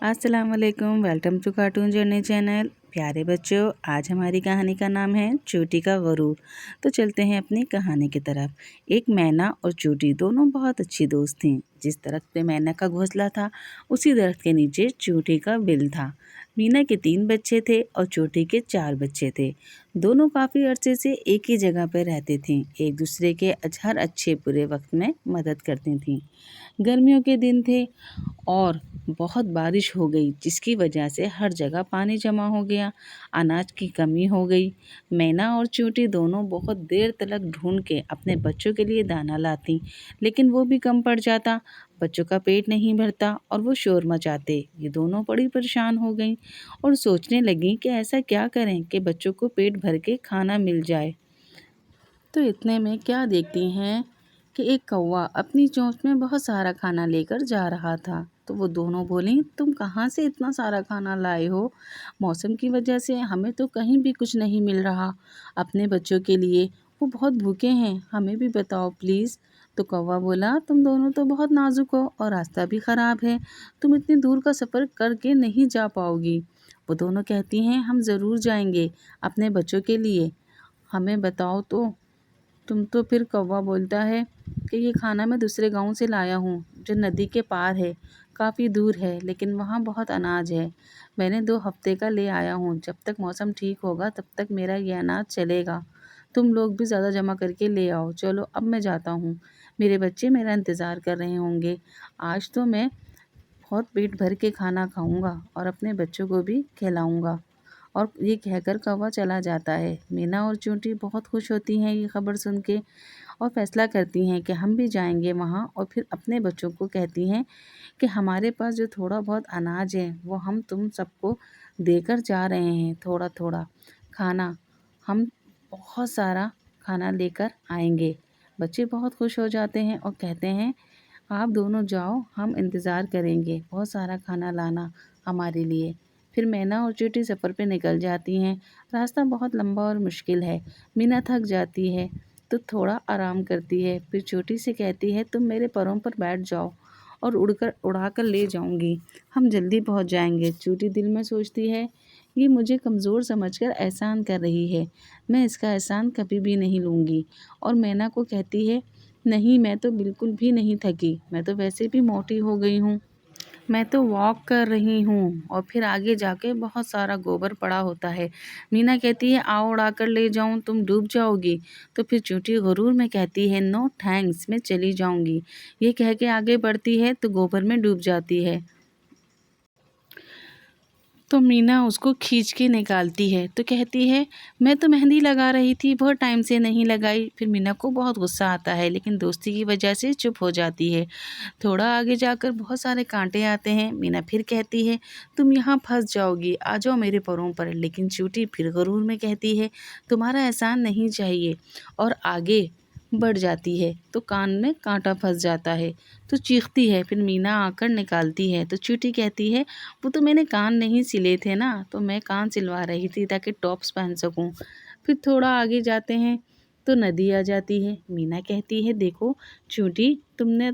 अस्सलाम वालेकुम, welcome to cartoon journey channel. प्यारे बच्चों, आज हमारी कहानी का नाम है चूटी का गुरूर। तो चलते हैं अपनी कहानी की तरफ। एक मैना और चूटी दोनों बहुत अच्छी दोस्त थीं। जिस दरख्त पे मैना का घोंसला था, उसी दरख्त के नीचे चूटी का बिल था। मीना के 3 बच्चे थे और चूटी के 4 बच्चे थे। दोनों काफ़ी अरसे से एक ही जगह पर रहती थीं। एक दूसरे के हर अच्छे बुरे वक्त में मदद करती थीं। गर्मियों के दिन थे और बहुत बारिश हो गई, जिसकी वजह से हर जगह पानी जमा हो गया। अनाज की कमी हो गई। मैना और चूटी दोनों बहुत देर तक ढूंढ के अपने बच्चों के लिए दाना लाती, लेकिन वो भी कम पड़ जाता। बच्चों का पेट नहीं भरता और वो शोर मचाते। ये दोनों बड़ी परेशान हो गईं और सोचने लगीं कि ऐसा क्या करें कि बच्चों को पेट भर के खाना मिल जाए। तो इतने में क्या देखती हैं कि एक कौवा अपनी चोंच में बहुत सारा खाना लेकर जा रहा था। तो वो दोनों बोलीं, तुम कहाँ से इतना सारा खाना लाए हो? मौसम की वजह से हमें तो कहीं भी कुछ नहीं मिल रहा। अपने बच्चों के लिए वो बहुत भूखे हैं, हमें भी बताओ प्लीज़। तो कौवा बोला, तुम दोनों तो बहुत नाजुक हो और रास्ता भी ख़राब है। तुम इतनी दूर का सफ़र करके नहीं जा पाओगी। वो दोनों कहती हैं, हम ज़रूर जाएंगे अपने बच्चों के लिए, हमें बताओ तो फिर कौवा बोलता है कि ये खाना मैं दूसरे गांव से लाया हूँ, जो नदी के पार है। काफ़ी दूर है, लेकिन वहाँ बहुत अनाज है। मैंने 2 हफ्ते का ले आया हूँ। जब तक मौसम ठीक होगा तब तक मेरा ये अनाज चलेगा। तुम लोग भी ज़्यादा जमा करके ले आओ। चलो अब मैं जाता हूँ, मेरे बच्चे मेरा इंतज़ार कर रहे होंगे। आज तो मैं बहुत पेट भर के खाना खाऊंगा और अपने बच्चों को भी खिलाऊंगा। और ये कहकर कौवा चला जाता है। मीना और चूंटी बहुत खुश होती हैं ये खबर सुन के और फैसला करती हैं कि हम भी जाएंगे वहाँ। और फिर अपने बच्चों को कहती हैं कि हमारे पास जो थोड़ा बहुत अनाज है वो हम तुम सबको देकर जा रहे हैं। थोड़ा थोड़ा खाना, हम बहुत सारा खाना लेकर आएंगे। बच्चे बहुत खुश हो जाते हैं और कहते हैं, आप दोनों जाओ, हम इंतज़ार करेंगे। बहुत सारा खाना लाना हमारे लिए। फिर मैना और चूटी सफ़र पे निकल जाती हैं। रास्ता बहुत लंबा और मुश्किल है। मीना थक जाती है तो थोड़ा आराम करती है। फिर चोटी से कहती है, तुम मेरे पैरों पर बैठ जाओ और उड़ाकर ले जाऊंगी, हम जल्दी पहुंच जाएंगे। चोटी दिल में सोचती है, ये मुझे कमज़ोर समझकर एहसान कर रही है, मैं इसका एहसान कभी भी नहीं लूँगी। और मैना को कहती है, नहीं, मैं तो बिल्कुल भी नहीं थकी, मैं तो वैसे भी मोटी हो गई हूँ। मैं तो वॉक कर रही हूँ। और फिर आगे जाके बहुत सारा गोबर पड़ा होता है। मीना कहती है, आओ उड़ाकर ले जाऊँ, तुम डूब जाओगी। तो फिर चूंटी गुरूर में कहती है, नो थैंक्स, मैं चली जाऊँगी। ये कह के आगे बढ़ती है तो गोबर में डूब जाती है। तो मीना उसको खींच के निकालती है तो कहती है, मैं तो मेहंदी लगा रही थी, बहुत टाइम से नहीं लगाई। फिर मीना को बहुत गुस्सा आता है, लेकिन दोस्ती की वजह से चुप हो जाती है। थोड़ा आगे जाकर बहुत सारे कांटे आते हैं। मीना फिर कहती है, तुम यहाँ फंस जाओगी, आ जाओ मेरे पैरों पर। लेकिन चूटी फिर गुरूर में कहती है, तुम्हारा एहसान नहीं चाहिए। और आगे बढ़ जाती है तो कान में कांटा फंस जाता है तो चीखती है। फिर मीना आकर निकालती है तो चूटी कहती है, वो तो मैंने कान नहीं सिले थे ना, तो मैं कान सिलवा रही थी ताकि टॉप्स पहन सकूं। फिर थोड़ा आगे जाते हैं तो नदी आ जाती है। मीना कहती है, देखो चूटी, तुमने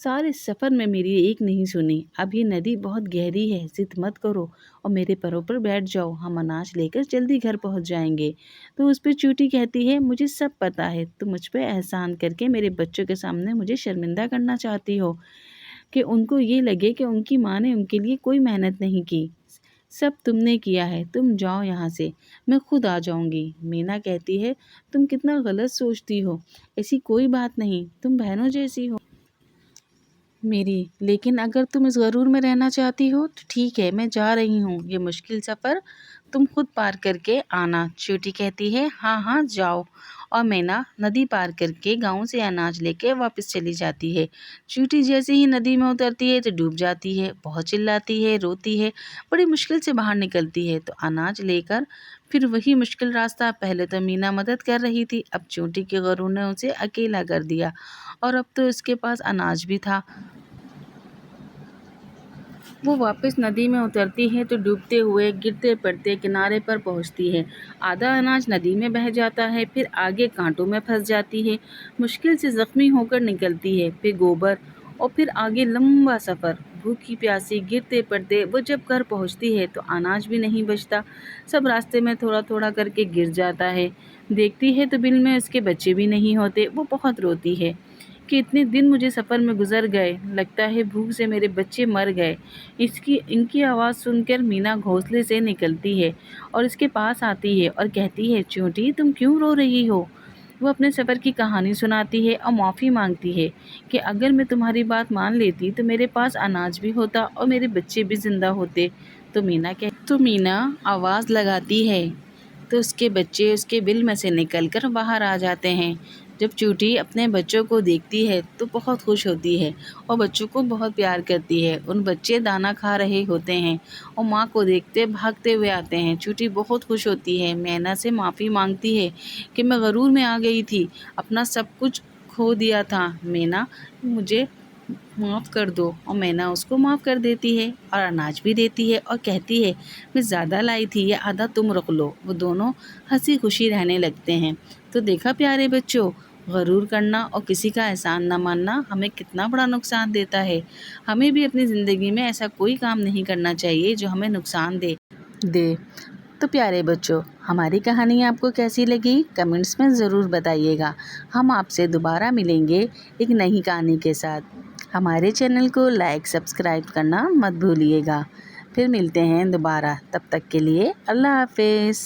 सारे सफ़र में मेरी एक नहीं सुनी। अब ये नदी बहुत गहरी है, ज़िद मत करो और मेरे पैरों पर बैठ जाओ, हम अनाज लेकर जल्दी घर पहुंच जाएंगे। तो उस पर चूटी कहती है, मुझे सब पता है, तुम मुझ पे एहसान करके मेरे बच्चों के सामने मुझे शर्मिंदा करना चाहती हो, कि उनको ये लगे कि उनकी माँ ने उनके लिए कोई मेहनत नहीं की। सब तुमने किया है, तुम जाओ यहाँ से, मैं खुद आ जाऊँगी। मीना कहती है, तुम कितना गलत सोचती हो, ऐसी कोई बात नहीं, तुम बहनों जैसी हो मेरी। लेकिन अगर तुम इस गरूर में रहना चाहती हो तो ठीक है, मैं जा रही हूँ। ये मुश्किल सफ़र तुम खुद पार करके आना। चींटी कहती है, हाँ हाँ जाओ। और मैना नदी पार करके गांव से अनाज लेके वापस चली जाती है। चींटी जैसे ही नदी में उतरती है तो डूब जाती है, बहुत चिल्लाती है, रोती है, बड़ी मुश्किल से बाहर निकलती है तो अनाज लेकर फिर वही मुश्किल रास्ता। पहले तो मीना मदद कर रही थी, अब चींटी के गरूर ने उसे अकेला कर दिया और अब तो उसके पास अनाज भी था। वो वापस नदी में उतरती है तो डूबते हुए गिरते पड़ते किनारे पर पहुंचती है। आधा अनाज नदी में बह जाता है, फिर आगे कांटों में फंस जाती है, मुश्किल से जख्मी होकर निकलती है। फिर गोबर और फिर आगे लंबा सफ़र। भूखी प्यासी गिरते पड़ते वो जब घर पहुंचती है तो अनाज भी नहीं बचता, सब रास्ते में थोड़ा थोड़ा करके गिर जाता है। देखती है तो बिल में उसके बच्चे भी नहीं होते। वो बहुत रोती है कि इतने दिन मुझे सफ़र में गुजर गए, लगता है भूख से मेरे बच्चे मर गए। इसकी इनकी आवाज़ सुनकर मीना घोंसले से निकलती है और इसके पास आती है और कहती है, चूंटी तुम क्यों रो रही हो? वो अपने सफ़र की कहानी सुनाती है और माफ़ी मांगती है कि अगर मैं तुम्हारी बात मान लेती तो मेरे पास अनाज भी होता और मेरे बच्चे भी ज़िंदा होते। तो मीना आवाज़ लगाती है तो उसके बच्चे उसके बिल में से निकलकर बाहर आ जाते हैं। जब चूटी अपने बच्चों को देखती है तो बहुत खुश होती है और बच्चों को बहुत प्यार करती है। उन बच्चे दाना खा रहे होते हैं और माँ को देखते भागते हुए आते हैं। चूटी बहुत खुश होती है, मैना से माफ़ी मांगती है कि मैं गरूर में आ गई थी, अपना सब कुछ खो दिया था, मैना मुझे माफ़ कर दो। और मैना उसको माफ़ कर देती है और अनाज भी देती है और कहती है, मैं ज़्यादा लाई थी, ये आधा तुम रख लो। वो दोनों हंसी खुशी रहने लगते हैं। तो देखा प्यारे बच्चों, गरूर करना और किसी का एहसान ना मानना हमें कितना बड़ा नुकसान देता है। हमें भी अपनी ज़िंदगी में ऐसा कोई काम नहीं करना चाहिए जो हमें नुकसान दे। तो प्यारे बच्चों, हमारी कहानी आपको कैसी लगी कमेंट्स में ज़रूर बताइएगा। हम आपसे दोबारा मिलेंगे एक नई कहानी के साथ। हमारे चैनल को लाइक सब्सक्राइब करना मत भूलिएगा। फिर मिलते हैं दोबारा, तब तक के लिए अल्लाह हाफिज़।